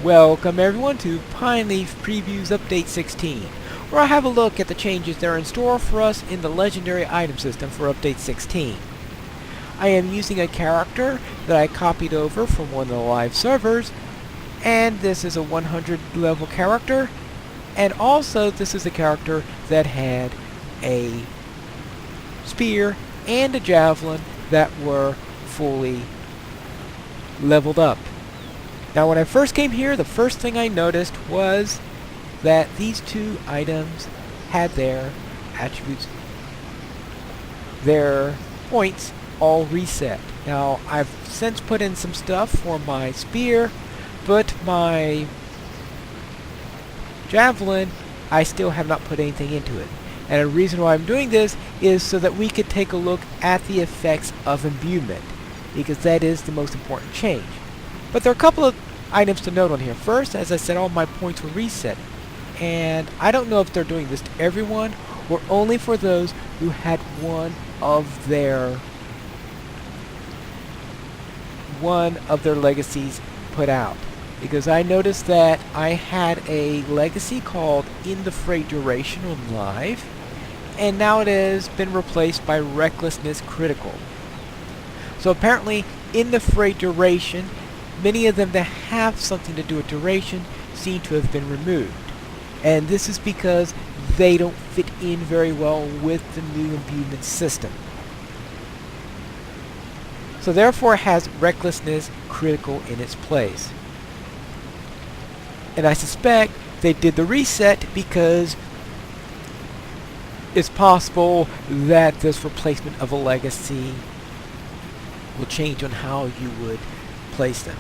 Welcome everyone to Pineleaf Previews Update 16, where I have a look at the changes that are in store for us in the legendary item system for Update 16. I am using a character that I copied over from one of the live servers, and this is a 100 level character, and also this is a character that had a spear and a javelin that were fully leveled up. Now when I first came here, the first thing I noticed was that these two items had their attributes, their points all reset. Now I've since put in some stuff for my spear, but my javelin, I still have not put anything into it. And the reason why I'm doing this is so that we could take a look at the effects of imbuement, because that is the most important change. But there are a couple of items to note on here. First, as I said, all my points were reset. And I don't know if they're doing this to everyone or only for those who had one of their legacies put out. Because I noticed that I had a legacy called In the Fray Duration on Live, and now it has been replaced by Recklessness Critical. So apparently, In the Fray Duration, many of them that have something to do with duration seem to have been removed. And this is because they don't fit in very well with the new imbuement system. So therefore it has Recklessness Critical in its place. And I suspect they did the reset because it's possible that this replacement of a legacy will change on how you would place them.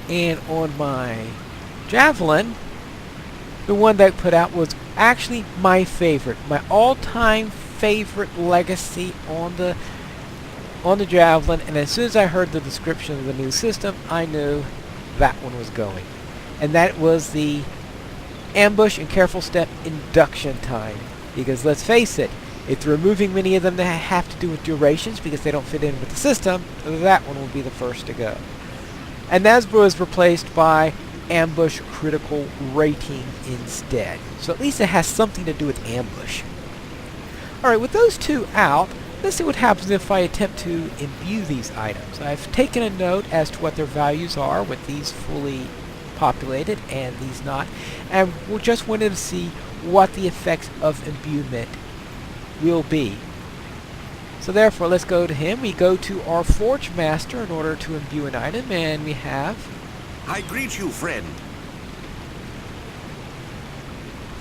And on my javelin, the one that I put out was actually my favorite, my all-time favorite legacy on the javelin. And as soon as I heard the description of the new system, I knew that one was going. And that was the ambush and careful step induction time. Because let's face it, it's removing many of them that have to do with durations because they don't fit in with the system. That one will be the first to go. And that was replaced by ambush critical rating instead. So at least it has something to do with ambush. Alright, with those two out, let's see what happens if I attempt to imbue these items. I've taken a note as to what their values are with these fully populated and these not. And we just wanted to see what the effects of imbuement will be. So therefore, let's go to him. We go to our Forge Master in order to imbue an item, and we have... I greet you, friend.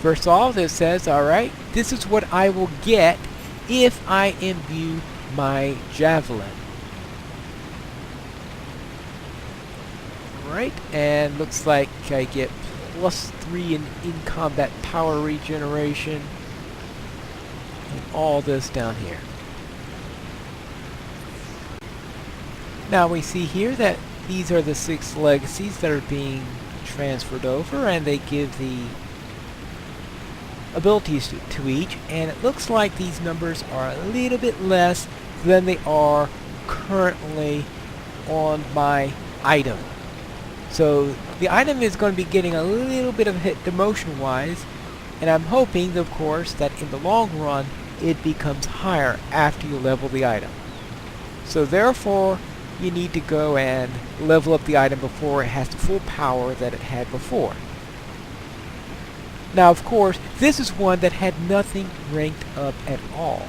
First off, it says, alright, this is what I will get if I imbue my javelin. Alright, and looks like I get +3 in combat power regeneration. And all this down here. Now we see here that these are the 6 legacies that are being transferred over, and they give the abilities to each, and it looks like these numbers are a little bit less than they are currently on my item. So the item is going to be getting a little bit of a hit demotion wise, and I'm hoping, of course, that in the long run it becomes higher after you level the item. So therefore, you need to go and level up the item before it has the full power that it had before. Now, of course, this is one that had nothing ranked up at all.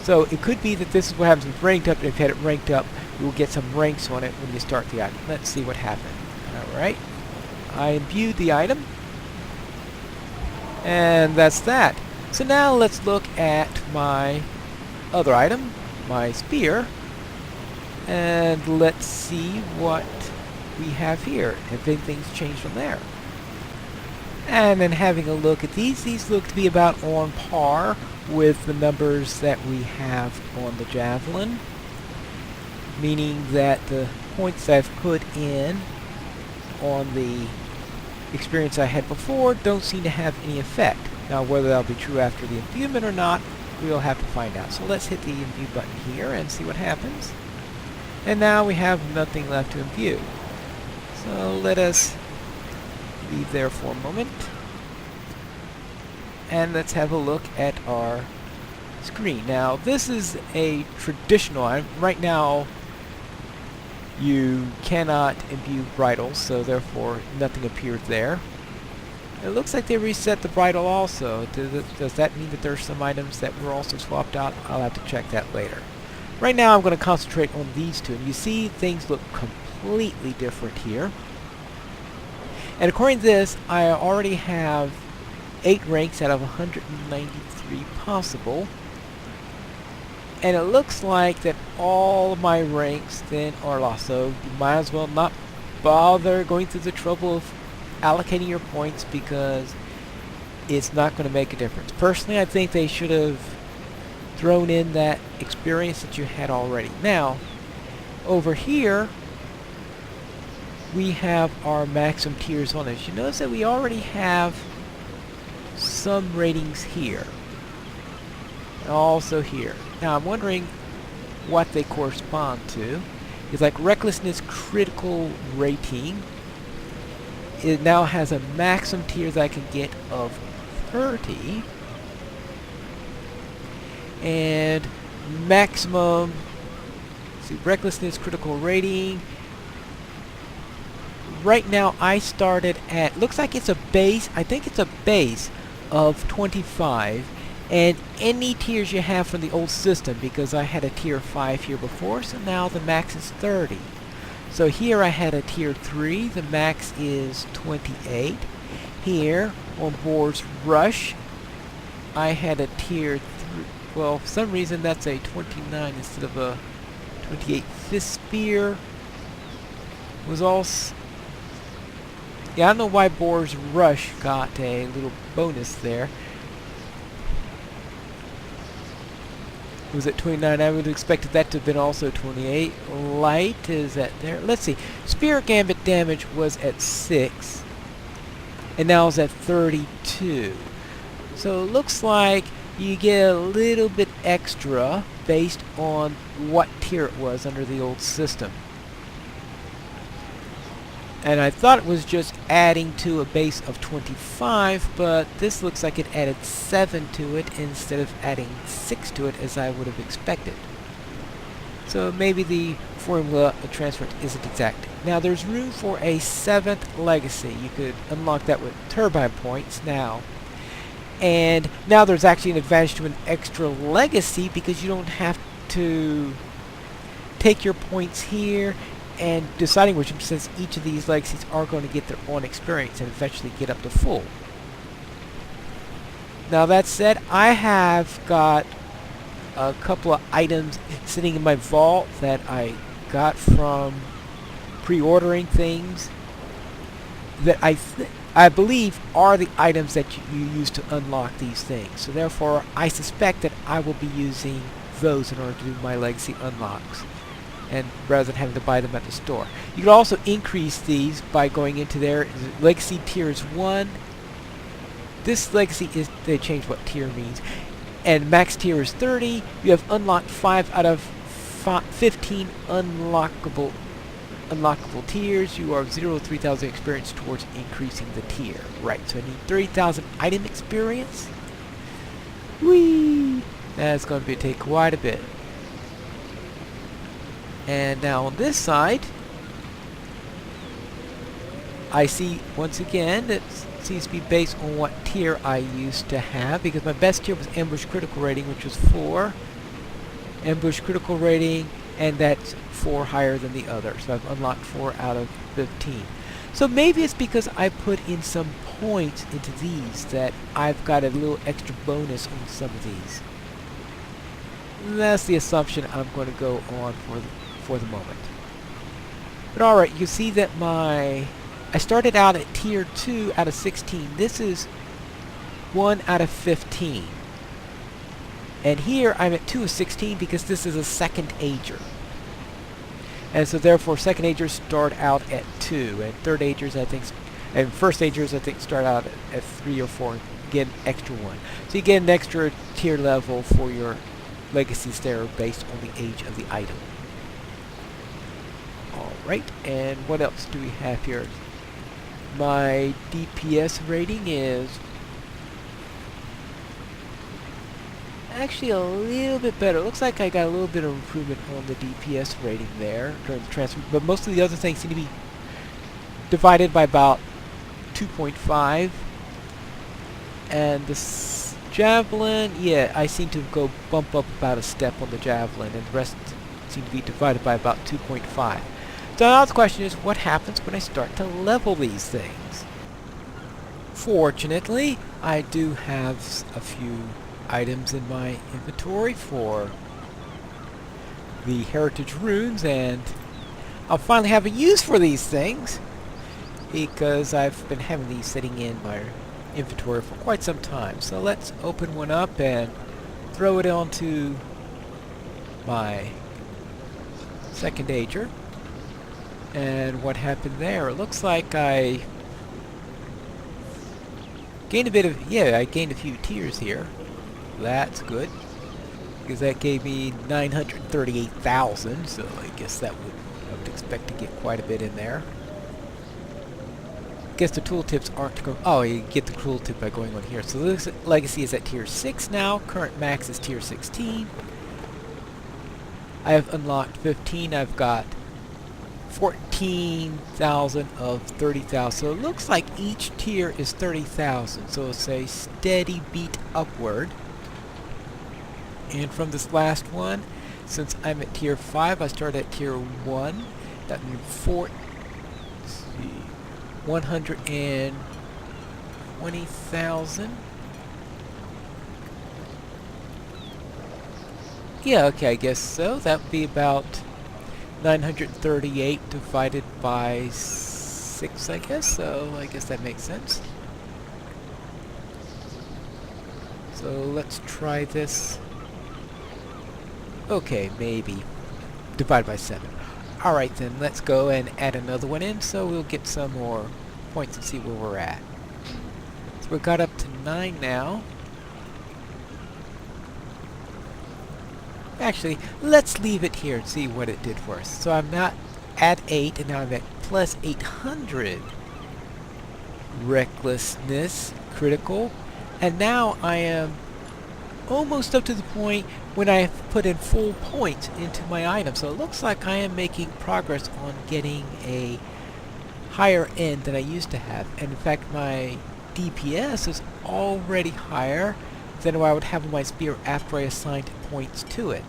So it could be that this is what happens with ranked up, and if you had it ranked up, you will get some ranks on it when you start the item. Let's see what happened. Alright, I imbued the item, and that's that. So now let's look at my other item, my spear, and let's see what we have here, if anything's changed from there. And then having a look at these look to be about on par with the numbers that we have on the javelin, meaning that the points I've put in on the experience I had before don't seem to have any effect. Now whether that'll be true after the imbuement or not, we'll have to find out. So let's hit the imbue button here and see what happens. And now we have nothing left to imbue. So let us leave there for a moment. And let's have a look at our screen. Now, this is a traditional. Right now, you cannot imbue bridles, so therefore nothing appeared there. It looks like they reset the bridle also. Does that mean that there are some items that were also swapped out? I'll have to check that later. Right now I'm going to concentrate on these two, and you see things look completely different here. And according to this, I already have 8 ranks out of 193 possible. And it looks like that all of my ranks then are lost, so you might as well not bother going through the trouble of allocating your points because it's not going to make a difference. Personally, I think they should have thrown in that experience that you had already. Now, over here, we have our maximum tiers on this. You notice that we already have some ratings here. And also here. Now, I'm wondering what they correspond to. It's like Recklessness Critical Rating. It now has a maximum tier that I can get of 30. And maximum, let's see, Recklessness Critical Rating. Right now I started at, looks like it's a base, I think it's a base of 25. And any tiers you have from the old system, because I had a tier 5 here before, so now the max is 30. So here I had a tier 3, the max is 28. Here, on Boar's Rush, I had a tier 3, well, for some reason that's a 29 instead of a 28. Fist Spear was also, yeah, I don't know why Boar's Rush got a little bonus there. Was it 29? I would have expected that to have been also 28. Light is at there. Let's see. Spirit Gambit damage was at 6. And now it's at 32. So it looks like you get a little bit extra based on what tier it was under the old system. And I thought it was just adding to a base of 25, but this looks like it added 7 to it instead of adding 6 to it as I would have expected. So maybe the formula of transfer isn't exact. Now there's room for a 7th legacy. You could unlock that with turbine points now. And now there's actually an advantage to an extra legacy because you don't have to take your points here and deciding which, since each of these legacies are going to get their own experience and eventually get up to full. Now that said, I have got a couple of items sitting in my vault that I got from pre-ordering things that I believe are the items that you use to unlock these things. So therefore, I suspect that I will be using those in order to do my legacy unlocks, and rather than having to buy them at the store. You can also increase these by going into their legacy tiers 1. This legacy is, they changed what tier means, and max tier is 30. You have unlocked 5 out of 15 unlockable tiers. You are 0 to 3,000 experience towards increasing the tier. Right, so I need 30,000 item experience. Whee! That's going to take quite a bit. And now on this side, I see once again that seems to be based on what tier I used to have, because my best tier was Ambush Critical Rating, which was 4. Ambush Critical Rating, and that's 4 higher than the other. So I've unlocked 4 out of 15. So maybe it's because I put in some points into these that I've got a little extra bonus on some of these. That's the assumption I'm going to go on for the moment. But alright, you see that I started out at tier 2 out of 16. This is 1 out of 15. And here I'm at 2 of 16 because this is a second ager. And so therefore second agers start out at 2, and third agers I think, and first agers I think start out at 3 or 4 and get an extra 1. So you get an extra tier level for your legacies there based on the age of the item. Alright, and what else do we have here? My DPS rating is actually a little bit better. It looks like I got a little bit of improvement on the DPS rating there during the transfer, but most of the other things seem to be divided by about 2.5. And the javelin, yeah, I seem to go bump up about a step on the javelin, and the rest seem to be divided by about 2.5. So now the question is, what happens when I start to level these things? Fortunately, I do have a few items in my inventory for the heritage runes, and I'll finally have a use for these things because I've been having these sitting in my inventory for quite some time. So let's open one up and throw it onto my second ager. And what happened there? It looks like I gained a bit of, yeah, I gained a few tiers here. That's good, because that gave me 938,000, so I guess I would expect to get quite a bit in there. Guess the tooltips aren't going. Oh, you get the tooltip by going on here. So this legacy is at tier 6 now. Current max is tier 16. I have unlocked 15. I've got 14,000 of 30,000. So it looks like each tier is 30,000. So it's a steady beat upward. And from this last one, since I'm at tier 5, I started at tier 1. That means 120,000. Yeah, okay, I guess so. That would be about 938 divided by 6, I guess. So I guess that makes sense. So let's try this. Okay, maybe. Divide by 7. Alright then, let's go and add another one in so we'll get some more points and see where we're at. So we got up to 9 now. Actually, let's leave it here and see what it did for us. So I'm not at 8, and now I'm at plus 800. Recklessness, critical. And now I am almost up to the point when I have put in full points into my item. So it looks like I am making progress on getting a higher end than I used to have. And in fact, my DPS is already higher than what I would have on my spear after I assigned points to it.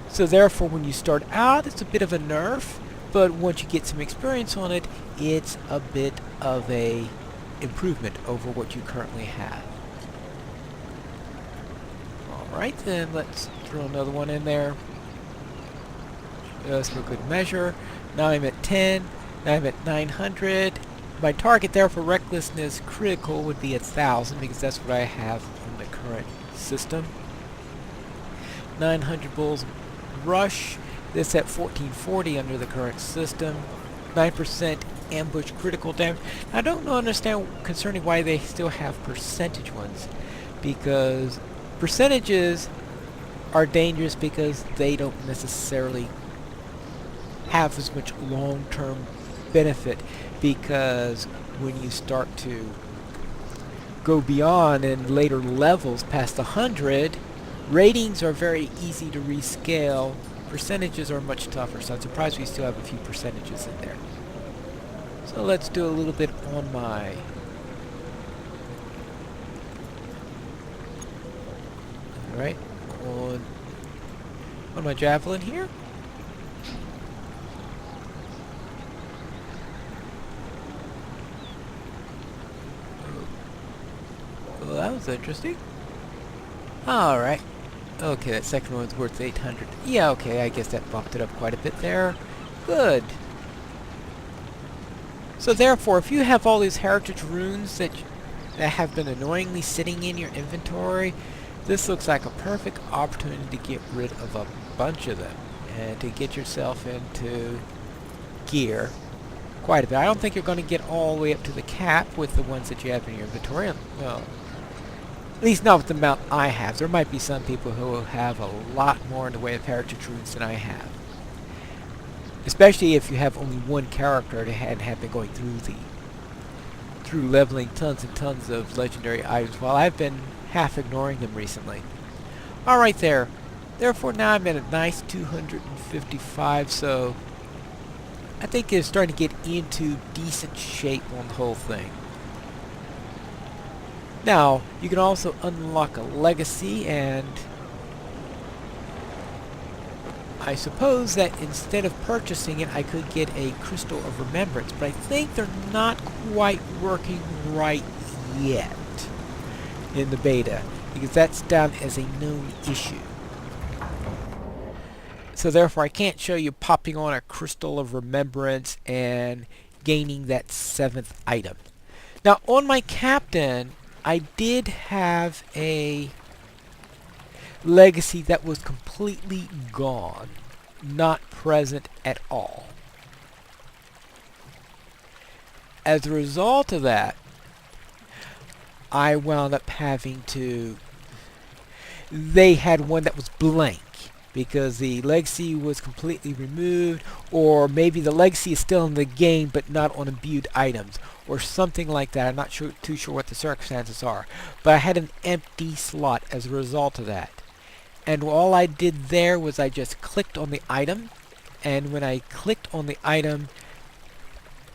So therefore, when you start out, it's a bit of a nerf, but once you get some experience on it, it's a bit of a improvement over what you currently have. Alright, then let's throw another one in there. Just for good measure. Now I'm at 10. Now I'm at 900. My target there for recklessness critical would be 1,000 because that's what I have on the current system. 900 bulls rush. This at 1440 under the current system. 9% ambush critical damage. I don't understand concerning why they still have percentage ones, because percentages are dangerous because they don't necessarily have as much long-term benefit, because when you start to go beyond in later levels past 100, ratings are very easy to rescale. Percentages are much tougher, so I'm surprised we still have a few percentages in there. So let's do a little bit on my Alright, on my javelin here. Well, that was interesting. Alright. Okay, that second one's worth 800. Yeah, okay, I guess that bumped it up quite a bit there. Good. So therefore, if you have all these heritage runes that have been annoyingly sitting in your inventory, this looks like a perfect opportunity to get rid of a bunch of them and to get yourself into gear quite a bit. I don't think you're going to get all the way up to the cap with the ones that you have in your inventory. Well, at least not with the amount I have. There might be some people who will have a lot more in the way of heritage runes than I have. especially if you have only one character and have been going through leveling tons and tons of legendary items, while I've been half ignoring them recently. Alright there. Therefore now I'm at a nice 255, so I think it's starting to get into decent shape on the whole thing. Now, you can also unlock a legacy, and I suppose that instead of purchasing it, I could get a Crystal of Remembrance, but I think they're not quite working right yet in the beta, because that's down as a known issue. So therefore I can't show you popping on a Crystal of Remembrance and gaining that 7th item. Now on my captain, I did have a legacy that was completely gone, not present at all. As a result of that, I wound up having to... They had one that was blank, because the legacy was completely removed, or maybe the legacy is still in the game but not on imbued items, or something like that. I'm not too sure what the circumstances are, but I had an empty slot as a result of that. And all I did there was I just clicked on the item, and when I clicked on the item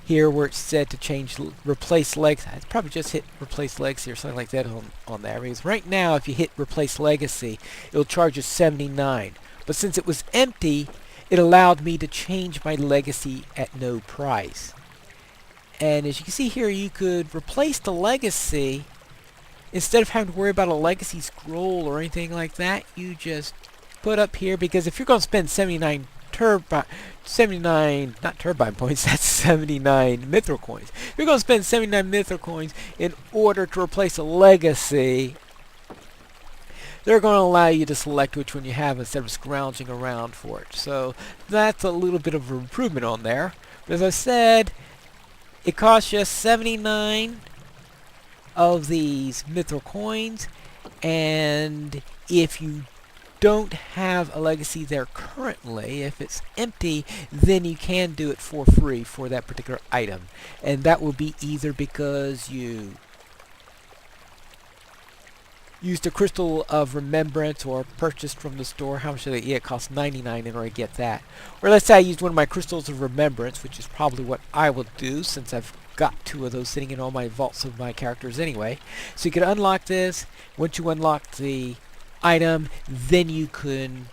here where it said to change replace legs, I'd probably just hit replace legacy or something like that on there, because right now if you hit replace legacy it'll charge you 79. But since it was empty, it allowed me to change my legacy at no price. And as you can see here, you could replace the legacy. Instead of having to worry about a legacy scroll or anything like that, you just put up here, because if you're going to spend 79 not turbine points, that's 79 mithril coins. If you're going to spend 79 mithril coins in order to replace a legacy, they're going to allow you to select which one you have instead of scrounging around for it. So that's a little bit of an improvement on there. But as I said, it costs just 79 of these mithril coins, and if you don't have a legacy there currently, if it's empty, then you can do it for free for that particular item. And that will be either because you used a Crystal of Remembrance or purchased from the store. How much did it? Yeah, it costs 99 in order to get that. Or let's say I used one of my Crystals of Remembrance, which is probably what I will do since I've got 2 of those sitting in all my vaults of my characters anyway. So you can unlock this. Once you unlock the item, then you can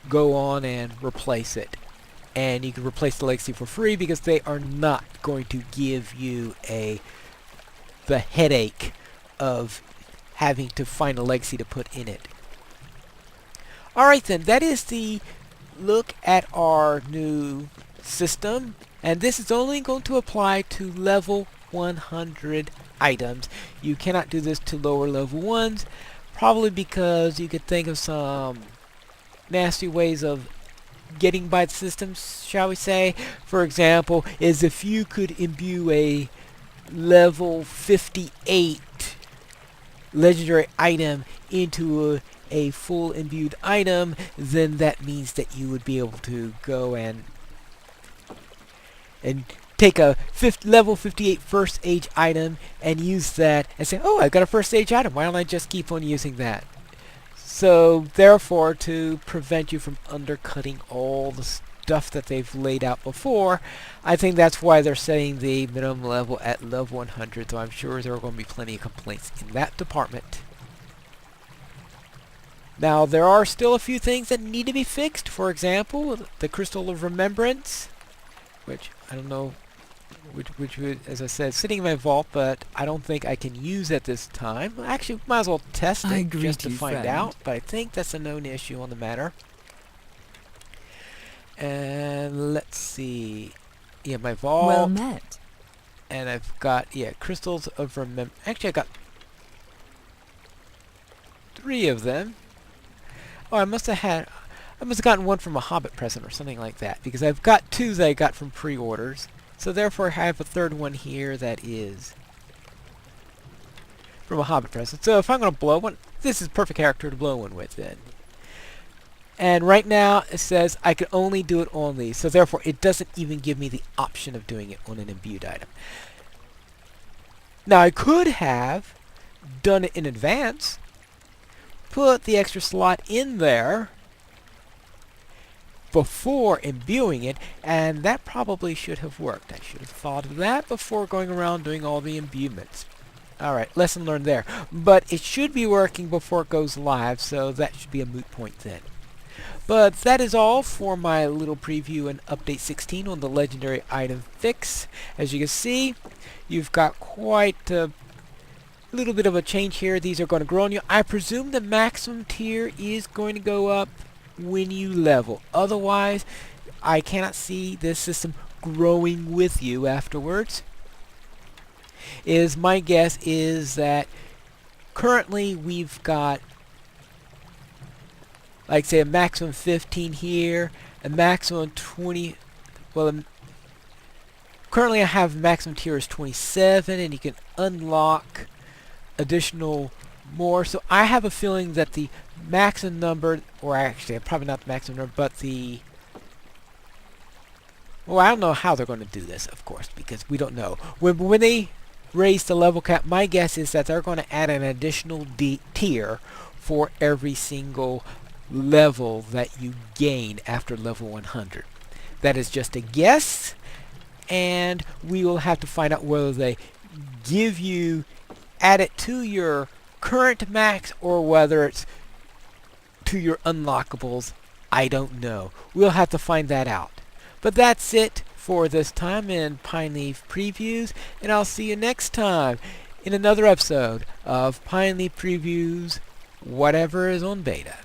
go on and replace it. And you can replace the legacy for free, because they are not going to give you the headache of having to find a legacy to put in it. Alright then, that is the look at our new system, and this is only going to apply to level 100 items. You cannot do this to lower level ones, probably because you could think of some nasty ways of getting by the system, shall we say. For example, is if you could imbue a level 58 legendary item into a full imbued item, then that means that you would be able to go and take a level 58 first age item and use that and say, oh, I've got a first age item, why don't I just keep on using that? So therefore, to prevent you from undercutting all the stuff that they've laid out before, I think that's why they're setting the minimum level at level 100, so I'm sure there are going to be plenty of complaints in that department. Now, there are still a few things that need to be fixed. For example, the Crystal of Remembrance, which I don't know which as I said, sitting in my vault, but I don't think I can use at this time. Actually, might as well test it just to find out, but I think that's a known issue on the matter. And let's see. Yeah, my vault. Well met. And I've got, Crystals of Remembrance. Actually, I got 3 of them. Oh, I must have gotten one from a Hobbit present or something like that, because I've got 2 that I got from pre-orders. So therefore I have a 3rd one here that is from a Hobbit present. So if I'm going to blow one, this is perfect character to blow one with then. And right now it says I can only do it on these, so therefore it doesn't even give me the option of doing it on an imbued item. Now I could have done it in advance, put the extra slot in there before imbuing it, and that probably should have worked. I should have thought of that before going around doing all the imbuements. Alright, lesson learned there. But it should be working before it goes live, so that should be a moot point then. But that is all for my little preview and update 16 on the legendary item fix. As you can see, you've got quite a little bit of a change here. These are going to grow on you. I presume the maximum tier is going to go up when you level. Otherwise, I cannot see this system growing with you afterwards. My guess is that currently we've got, like say, a maximum 15 here, a maximum 20. Well, currently I have maximum tier is 27, and you can unlock additional more. So I have a feeling that the maximum number, or actually probably not the maximum number, but the, well, I don't know how they're going to do this, of course, because we don't know. When they raise the level cap, my guess is that they're going to add an additional tier for every single level that you gain after level 100. That is just a guess, and we will have to find out whether they give you, add it to your current max, or whether it's to your unlockables. I don't know. We'll have to find that out. But that's it for this time in Pineleaf Previews, and I'll see you next time in another episode of Pineleaf Previews, whatever is on beta.